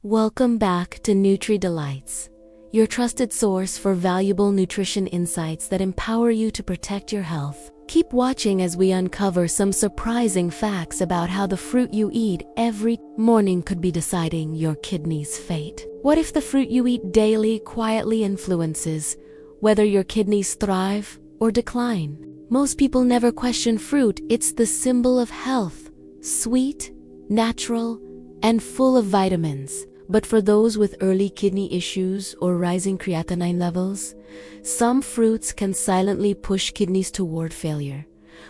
Welcome back to Nutri-Delights, your trusted source for valuable nutrition insights that empower you to protect your health. Keep watching as we uncover some surprising facts about how the fruit you eat every morning could be deciding your kidney's fate. What if the fruit you eat daily quietly influences whether your kidneys thrive or decline? Most people never question fruit. It's the symbol of health, sweet, natural, and full of vitamins. But for those with early kidney issues or rising creatinine levels, some fruits can silently push kidneys toward failure,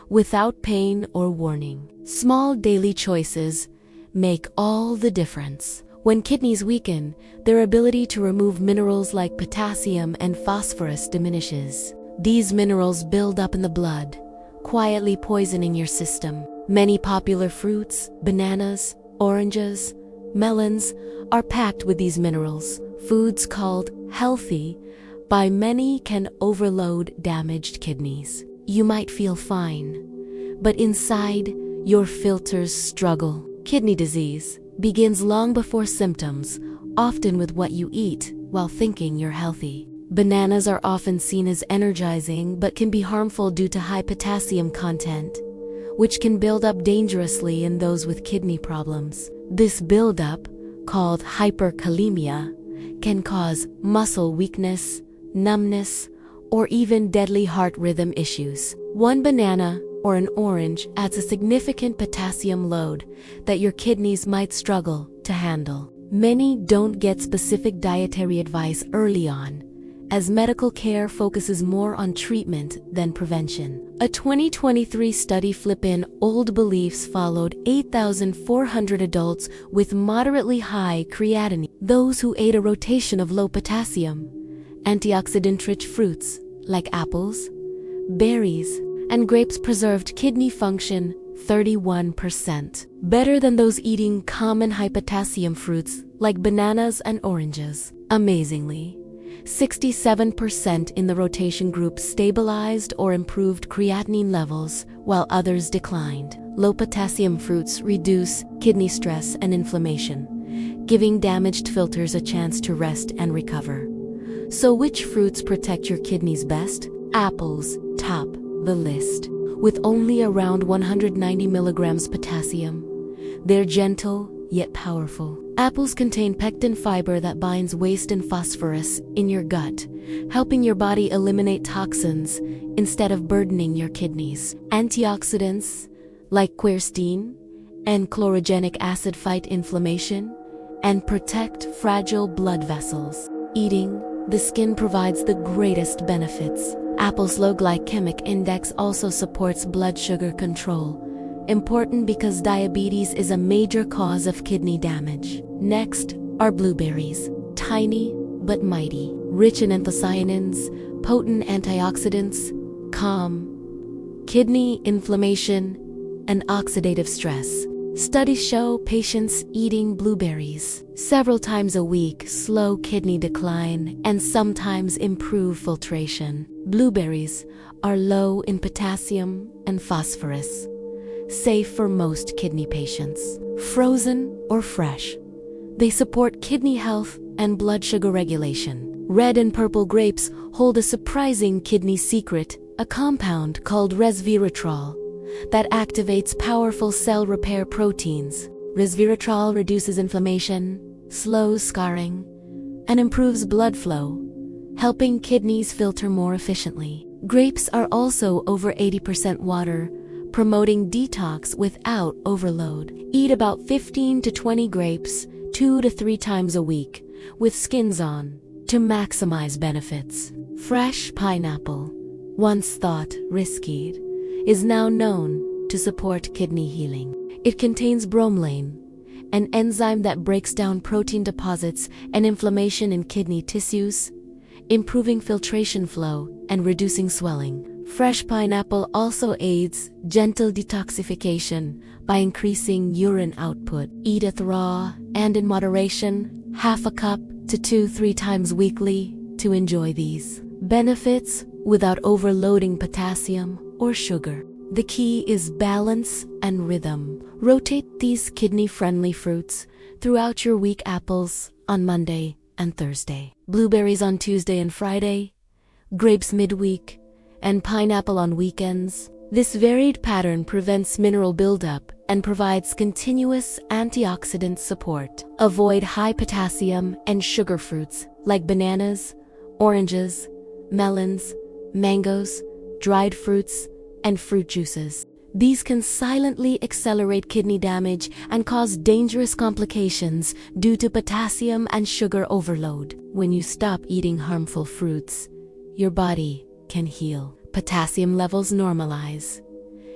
without pain or warning. Small daily choices make all the difference. When kidneys weaken, their ability to remove minerals like potassium and phosphorus diminishes. These minerals build up in the blood, quietly poisoning your system. Many popular fruits, bananas, oranges, melons, are packed with these minerals. Foods called healthy by many can overload damaged kidneys. You might feel fine, but inside, your filters struggle. Kidney disease begins long before symptoms, often with what you eat while thinking you're healthy. Bananas are often seen as energizing but can be harmful due to high potassium content, which can build up dangerously in those with kidney problems. This buildup, called hyperkalemia, can cause muscle weakness, numbness, or even deadly heart rhythm issues. One banana or an orange adds a significant potassium load that your kidneys might struggle to handle. Many don't get specific dietary advice early on, as medical care focuses more on treatment than prevention. A 2023 study flipping old beliefs followed 8,400 adults with moderately high creatinine, those who ate a rotation of low potassium, antioxidant-rich fruits like apples, berries, and grapes preserved kidney function 31%, better than those eating common high potassium fruits like bananas and oranges. Amazingly, 67% in the rotation group stabilized or improved creatinine levels, while others declined. Low potassium fruits reduce kidney stress and inflammation, giving damaged filters a chance to rest and recover. So which fruits protect your kidneys best? Apples top the list. With only around 190 milligrams potassium, they're gentle yet powerful. Apples contain pectin fiber that binds waste and phosphorus in your gut, helping your body eliminate toxins instead of burdening your kidneys. Antioxidants like quercetin and chlorogenic acid fight inflammation and protect fragile blood vessels. Eating the skin provides the greatest benefits. Apple's low glycemic index also supports blood sugar control, important because diabetes is a major cause of kidney damage. Next are blueberries, tiny but mighty, rich in anthocyanins, potent antioxidants, calm kidney inflammation, and oxidative stress. Studies show patients eating blueberries several times a week slow kidney decline and sometimes improve filtration. Blueberries are low in potassium and phosphorus, safe for most kidney patients. Frozen or fresh, they support kidney health and blood sugar regulation. Red and purple grapes hold a surprising kidney secret, a compound called resveratrol that activates powerful cell repair proteins. Resveratrol reduces inflammation, slows scarring, and improves blood flow, helping kidneys filter more efficiently. Grapes are also over 80% water, promoting detox without overload. Eat about 15 to 20 grapes 2 to 3 times a week, with skins on, to maximize benefits. Fresh pineapple, once thought risky, is now known to support kidney healing. It contains bromelain, an enzyme that breaks down protein deposits and inflammation in kidney tissues, improving filtration flow and reducing swelling. Fresh pineapple also aids gentle detoxification by increasing urine output. Eat it raw and in moderation, half a cup to 2-3 times weekly to enjoy these benefits without overloading potassium or sugar. The key is balance and rhythm. Rotate these kidney-friendly fruits Throughout your week, apples on Monday and Thursday, blueberries on Tuesday and Friday, grapes midweek, and pineapple on weekends. This varied pattern prevents mineral buildup and provides continuous antioxidant support. Avoid high potassium and sugar fruits like bananas, oranges, melons, mangoes, dried fruits, and fruit juices. These can silently accelerate kidney damage and cause dangerous complications due to potassium and sugar overload. When you stop eating harmful fruits, your body can heal. Potassium levels normalize,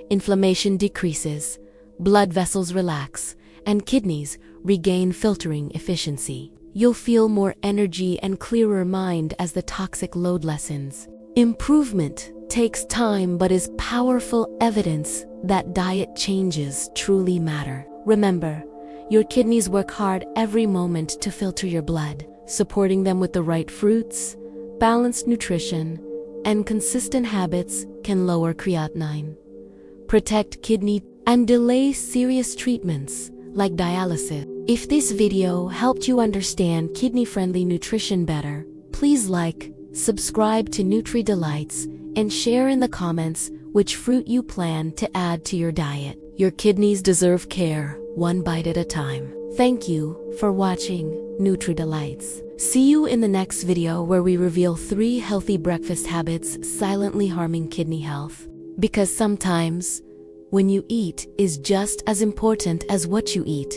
inflammation decreases, blood vessels relax, and kidneys regain filtering efficiency. You'll feel more energy and clearer mind as the toxic load lessens. Improvement takes time but is powerful evidence that diet changes truly matter. Remember, your kidneys work hard every moment to filter your blood. Supporting them with the right fruits, balanced nutrition, and consistent habits can lower creatinine, protect kidney, and delay serious treatments like dialysis. If this video helped you understand kidney-friendly nutrition better, please like, subscribe to Nutri-Delights, and share in the comments which fruit you plan to add to your diet. Your kidneys deserve care, one bite at a time. Thank you for watching Nutri-Delights. See you in the next video where we reveal 3 healthy breakfast habits silently harming kidney health. Because sometimes, when you eat is just as important as what you eat.